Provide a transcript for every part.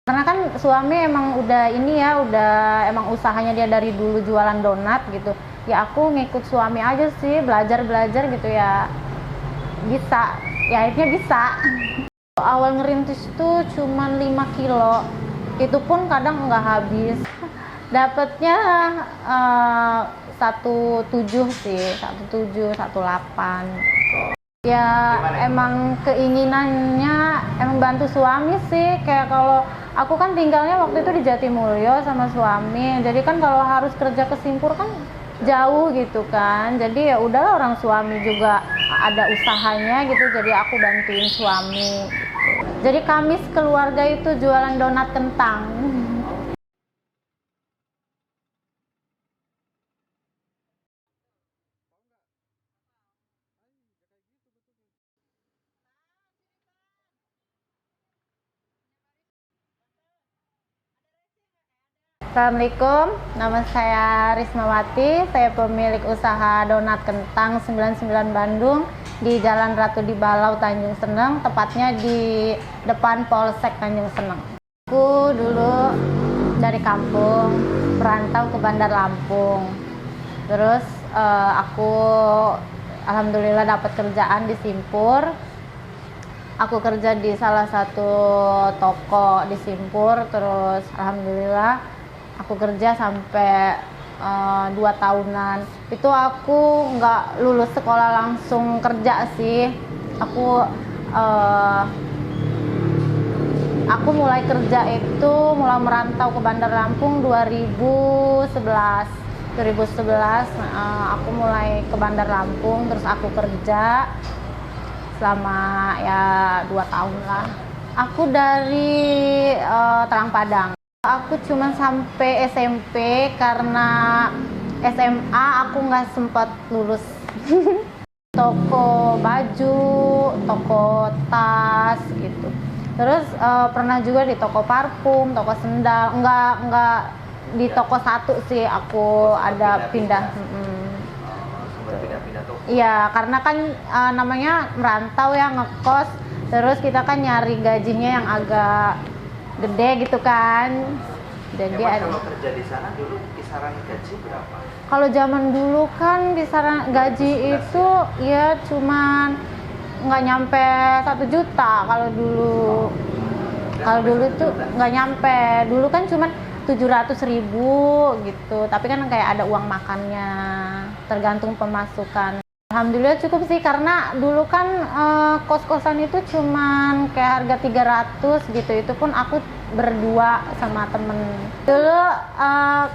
Karena kan suami emang udah ini ya, udah emang usahanya dia dari dulu jualan donat gitu. Ya aku ngikut suami aja sih, belajar gitu ya. Bisa, ya akhirnya bisa. Awal ngerintis tuh cuman 5 kilo. Itu pun kadang nggak habis. Dapatnya 17 sih, 17, 18. Ya emang keinginannya emang bantu suami sih, kayak kalau aku kan tinggalnya waktu itu di Jatimulyo sama suami, jadi kan kalau harus kerja ke Simpur kan jauh gitu kan, jadi ya udahlah orang suami juga ada usahanya gitu, jadi aku bantuin suami gitu. Jadi kami keluarga itu jualan donat kentang. Assalamualaikum, nama saya Rismawati, saya pemilik usaha donat kentang 99 Bandung di Jalan Ratu di Balau, Tanjung Seneng, tepatnya di depan Polsek Tanjung Seneng. Aku dulu dari kampung, merantau ke Bandar Lampung. Terus aku alhamdulillah dapat kerjaan di Simpur. Aku kerja di salah satu toko di Simpur, terus alhamdulillah aku kerja sampai 2 tahunan. Itu aku nggak lulus sekolah langsung kerja sih. Aku mulai kerja itu mulai merantau ke Bandar Lampung 2011. Aku mulai ke Bandar Lampung, terus aku kerja selama ya 2 tahun lah. Aku dari Terang Padang. Aku cuma sampai SMP karena SMA aku nggak sempat lulus. Toko baju, toko tas gitu. Terus pernah juga di toko parfum, toko sendal. Enggak di toko satu sih, aku ada pindah. Pindah-pindah toko. Iya, karena kan namanya merantau ya, ngekos. Terus kita kan nyari gajinya yang agak gede gitu kan. Jadi Kalau kerja di sana dulu kisaran gaji berapa? kalau zaman dulu kan kisaran gaji itu ya cuman nggak nyampe 1 juta kalau dulu. Kalau dulu itu nggak nyampe. Dulu kan cuman 700.000 gitu. Tapi kan kayak ada uang makannya, tergantung pemasukan. Alhamdulillah cukup sih, karena dulu kan kos-kosan itu cuman kayak harga 300 gitu. Itu pun aku berdua sama temen. Dulu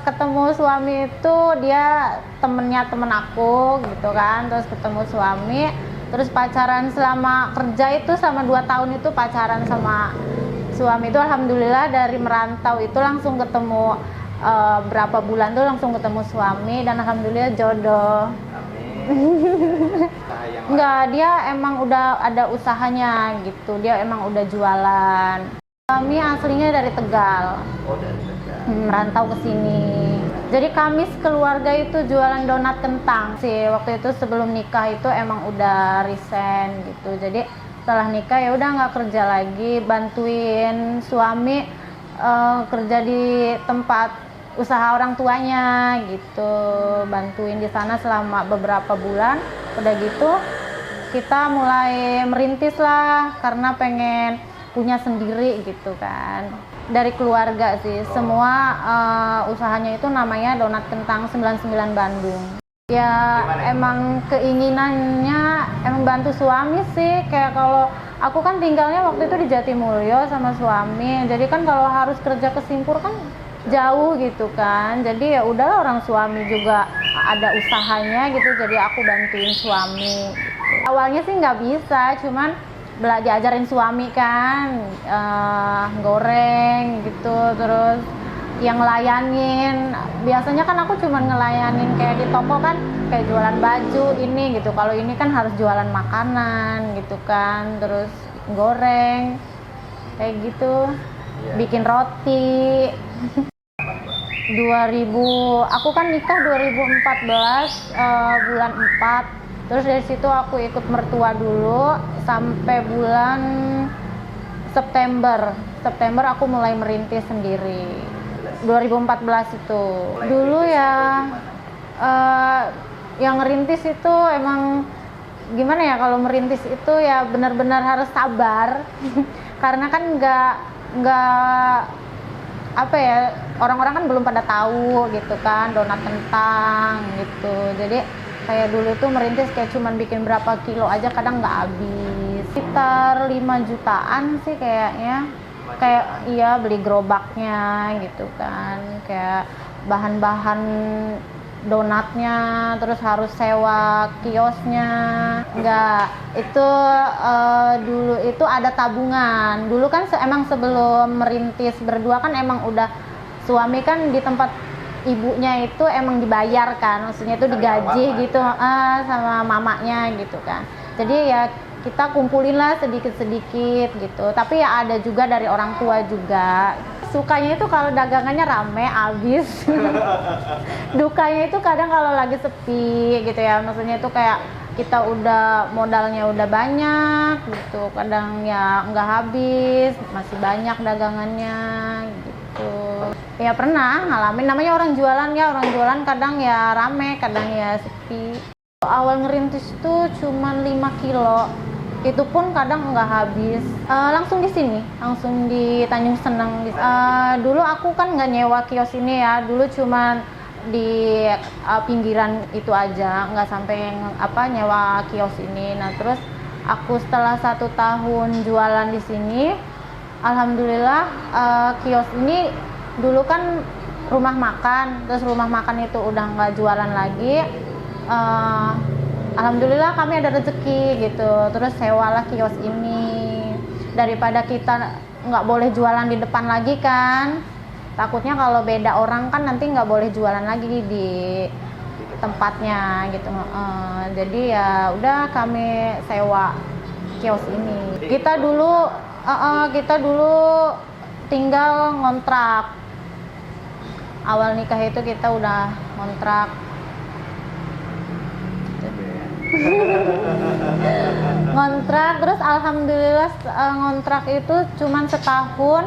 ketemu suami itu dia temennya temen aku gitu kan. Terus ketemu suami, terus pacaran selama kerja itu selama 2 tahun itu pacaran sama suami itu. Alhamdulillah dari merantau itu langsung ketemu berapa bulan tuh langsung ketemu suami, dan alhamdulillah jodoh. Enggak, dia emang udah ada usahanya gitu, dia emang udah jualan. Kami aslinya dari Tegal. Oh, dari Tegal. Merantau ke sini. Jadi kami keluarga itu jualan donat kentang sih. Waktu itu sebelum nikah itu emang udah resign gitu. Jadi setelah nikah ya udah nggak kerja lagi, bantuin suami kerja di tempat usaha orang tuanya gitu, bantuin di sana selama beberapa bulan. Udah gitu kita mulai merintis lah, karena pengen punya sendiri gitu kan. Dari keluarga sih, semua usahanya itu namanya Donat Kentang 99 Bandung. Ya emang keinginannya emang bantu suami sih, kayak kalau aku kan tinggalnya waktu itu di Jatimulyo sama suami, jadi kan kalau harus kerja ke Simpur kan jauh gitu kan, jadi ya udahlah orang suami juga ada usahanya gitu, jadi aku bantuin suami gitu. Awalnya sih nggak bisa, cuman diajarin suami kan goreng gitu, terus yang ngelayanin. Biasanya kan aku cuma ngelayanin kayak di toko kan, kayak jualan baju ini gitu. Kalau ini kan harus jualan makanan gitu kan, terus goreng kayak gitu, bikin roti. aku kan nikah 2014 bulan 4. Terus dari situ aku ikut mertua dulu sampai bulan September aku mulai merintis sendiri. 2014 itu. Mulai Dulu merintis ya itu gimana? yang ngerintis itu emang gimana ya, kalau merintis itu ya benar-benar harus sabar. Karena kan nggak apa ya, orang-orang kan belum pada tahu gitu kan donat kentang gitu. Jadi kayak dulu tuh merintis kayak cuman bikin berapa kilo aja kadang nggak habis. Sekitar 5 jutaan sih kayaknya. Kayak iya, beli gerobaknya gitu kan, kayak bahan-bahan donatnya, terus harus sewa kiosnya. Enggak, itu dulu itu ada tabungan. Dulu kan emang sebelum merintis berdua kan emang udah, suami kan di tempat ibunya itu emang dibayar kan, maksudnya itu digaji gitu sama mamanya gitu kan. Jadi ya kita kumpulin lah sedikit-sedikit gitu, tapi ya ada juga dari orang tua juga. Sukanya itu kalau dagangannya rame habis. Dukanya itu kadang kalau lagi sepi gitu ya, maksudnya itu kayak kita udah modalnya udah banyak gitu, kadang ya nggak habis, masih banyak dagangannya gitu. Ya pernah ngalamin, namanya orang jualan ya, orang jualan kadang ya rame, kadang ya sepi. Awal ngerintis tuh cuman 5 kilo, itu pun kadang nggak habis. Langsung di sini, langsung di Tanjung Seneng. Dulu aku kan nggak nyewa kios ini ya, dulu cuman di pinggiran itu aja, nggak sampai nyewa kios ini. Nah terus aku setelah 1 tahun jualan di sini, alhamdulillah kios ini dulu kan rumah makan, terus rumah makan itu udah nggak jualan lagi. Alhamdulillah kami ada rezeki gitu, terus sewalah kios ini. Daripada kita nggak boleh jualan di depan lagi kan, takutnya kalau beda orang kan nanti nggak boleh jualan lagi di tempatnya gitu. Jadi ya udah kami sewa kios ini. Kita dulu tinggal ngontrak. Awal nikah itu kita udah ngontrak. Ngontrak, terus alhamdulillah ngontrak itu cuman setahun,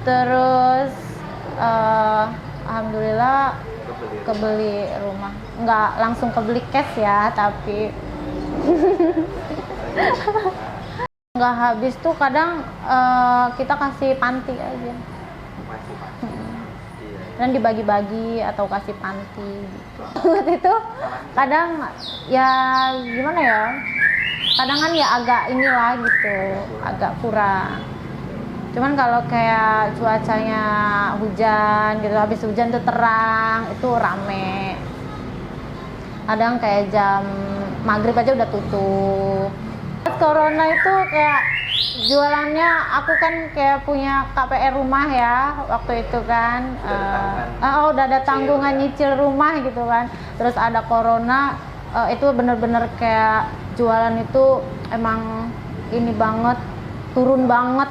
terus alhamdulillah kebeli rumah. Nggak langsung kebeli cash ya, tapi nggak habis tuh kadang kita kasih panti aja. Dan dibagi-bagi atau kasih panti gitu. Waktu itu kadang ya gimana ya, kadang kan ya agak inilah gitu, agak kurang. Cuman kalau kayak cuacanya hujan gitu, habis hujan tuh terang, itu rame. Kadang kayak jam maghrib aja udah tutup. Pas corona itu kayak jualannya, aku kan kayak punya KPR rumah ya waktu itu kan. Udah ada tanggungan nyicil rumah gitu kan. Terus ada corona, itu bener-bener kayak jualan itu emang ini banget, turun banget.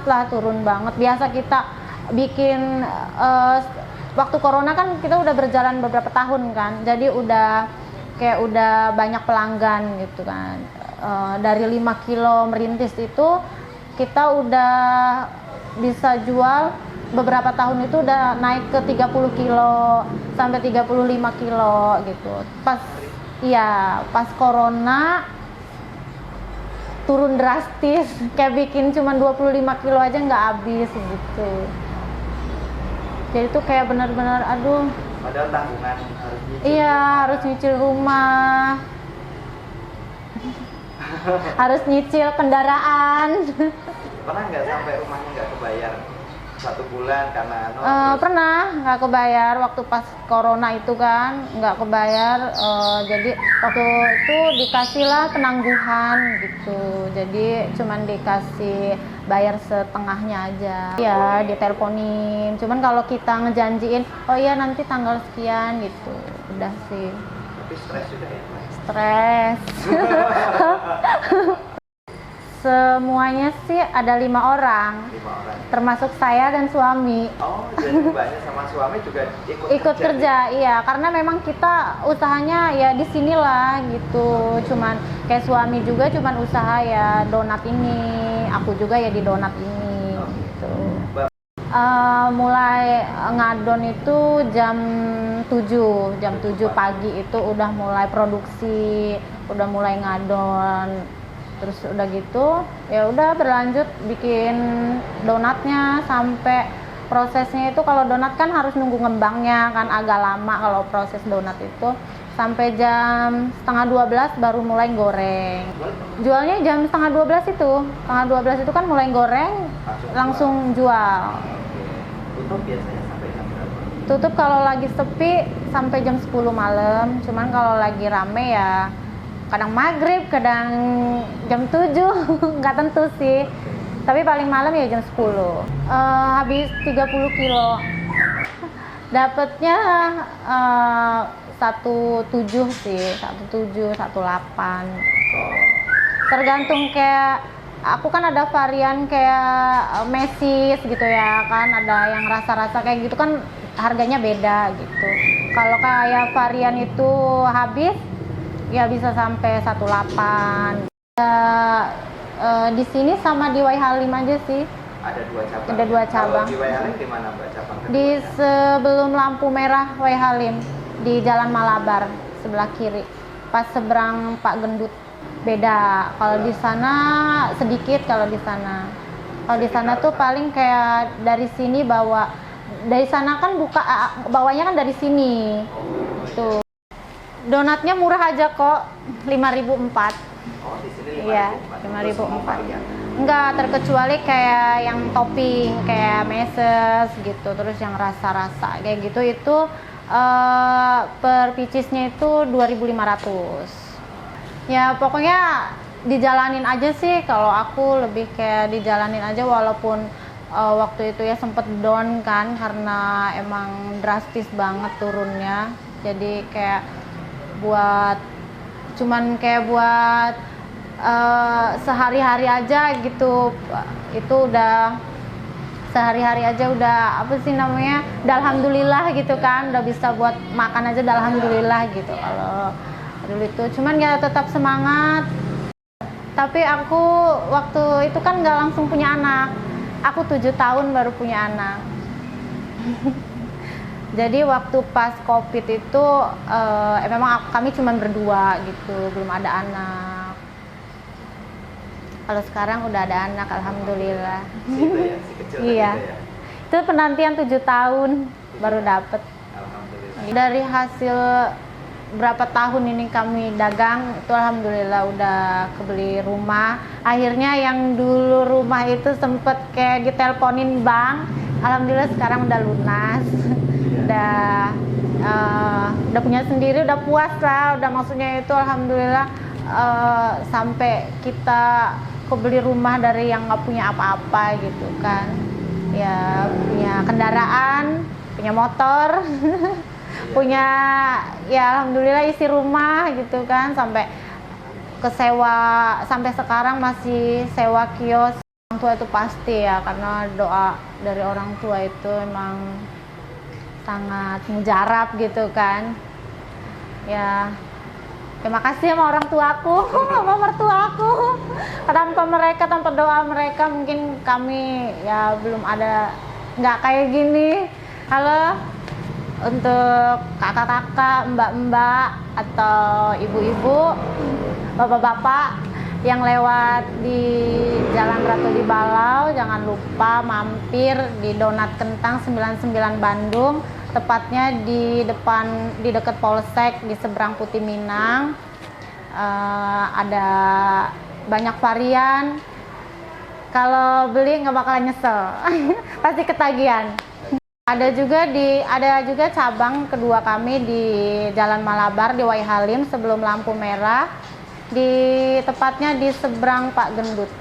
Biasa kita bikin waktu corona kan kita udah berjalan beberapa tahun kan, jadi udah banyak pelanggan gitu kan. Dari 5 kilo merintis itu kita udah bisa jual, beberapa tahun itu udah naik ke 30 kilo sampai 35 kilo gitu. Pas corona turun drastis, kayak bikin cuman 25 kilo aja nggak habis gitu. Jadi tuh kayak benar-benar aduh. Padahal tanggungan harus nyicil. Iya, harus nyicil rumah. Harus nyicil kendaraan. Pernah nggak sampai rumahnya nggak kebayar 1 bulan karena pernah nggak kebayar waktu pas corona itu kan, nggak kebayar. Jadi waktu itu dikasihlah penangguhan gitu, jadi cuman dikasih bayar setengahnya aja ya, diteleponin. Cuman kalau kita ngejanjiin oh iya nanti tanggal sekian gitu, udah sih. Tapi stres juga ya? Stres. Semuanya sih ada 5 orang. 5 orang. Termasuk saya dan suami. Oh, jadi mbaknya sama suami juga ikut kerja, iya. Karena memang kita usahanya ya di sinilah gitu. Cuman kayak suami juga cuman usaha ya donat ini. Aku juga ya di donat ini Mulai ngadon itu jam 7 pagi itu udah mulai produksi, udah mulai ngadon. Terus udah gitu ya udah berlanjut bikin donatnya sampai prosesnya itu, kalau donat kan harus nunggu ngembangnya kan agak lama. Kalau proses donat itu sampai jam 11:30 baru mulai goreng. Jualnya jam 11:30 itu. 11:30 itu kan mulai goreng, langsung jual. Tutup biasanya sampai jam berapa? Tutup kalau lagi sepi sampai jam 10 malam. Cuman kalau lagi rame ya kadang maghrib, kadang jam 7, nggak tentu sih. Tapi paling malam ya jam 10. Habis 30 kilo. Dapatnya 17 sih, 17, 18. Tergantung, kayak aku kan ada varian kayak mesis gitu ya kan, ada yang rasa-rasa kayak gitu kan harganya beda gitu. Kalau kayak varian itu habis ya bisa sampai 18. Di sini sama di Wai Halim aja sih. Ada 2 cabang. Ada 2 cabang. Kalau di Wai Halim di mana Mbak cabang kedua? Di sebelum lampu merah Wai Halim, di Jalan Malabar sebelah kiri, pas seberang Pak Gendut. Beda. Kalau di sana sedikit, kalau di sana. Kalau di sana tuh paling kayak dari sini bawa, dari sana kan bawanya kan dari sini. Tuh. Donatnya murah aja kok, 5.004. Oh, di sini 5.004. Iya, 5.004. Enggak, terkecuali kayak yang topping, kayak meses gitu, terus yang rasa-rasa kayak gitu itu per picisnya itu 2.500. Ya pokoknya dijalanin aja sih, kalau aku lebih kayak dijalanin aja, walaupun waktu itu ya sempet down kan karena emang drastis banget turunnya. Jadi kayak cuman kayak buat sehari-hari aja gitu, itu udah sehari-hari aja udah apa sih namanya, udah alhamdulillah gitu kan, udah bisa buat makan aja udah alhamdulillah gitu. Kalau dulu itu cuman ya tetap semangat. Tapi aku waktu itu kan nggak langsung punya anak, aku 7 tahun baru punya anak. Jadi waktu pas COVID itu memang kami cuma berdua gitu, belum ada anak. Kalau sekarang udah ada anak, alhamdulillah. Itu ya, si kecil iya. tadi itu ya. Itu penantian 7 tahun baru dapet. Alhamdulillah. Dari hasil berapa tahun ini kami dagang, itu alhamdulillah udah kebeli rumah. Akhirnya yang dulu rumah itu sempet kayak diteleponin bank, alhamdulillah sekarang udah lunas. Udah punya sendiri, udah puas lah, udah maksudnya itu alhamdulillah sampai kita kebeli rumah dari yang nggak punya apa-apa gitu kan, ya punya kendaraan, punya motor, punya ya alhamdulillah isi rumah gitu kan, sampai kesewa, sampai sekarang masih sewa kios. Orang tua itu pasti ya, karena doa dari orang tua itu emang sangat mujarab gitu kan. Ya terima kasih sama orang tuaku, sama mertuaku. Tanpa mereka, tanpa doa mereka mungkin kami ya belum ada, nggak kayak gini. Halo untuk kakak-kakak, mbak-mbak atau ibu-ibu, bapak-bapak yang lewat di Jalan Ratu di Balau, jangan lupa mampir di Donat Kentang 99 Bandung, tepatnya di dekat Polsek di seberang Putih Minang. Ada banyak varian, kalau beli nggak bakalan nyesel. Pasti ketagihan. Ada juga cabang kedua kami di Jalan Malabar di Wai Halim sebelum lampu merah, tepatnya di seberang Pak Gendut.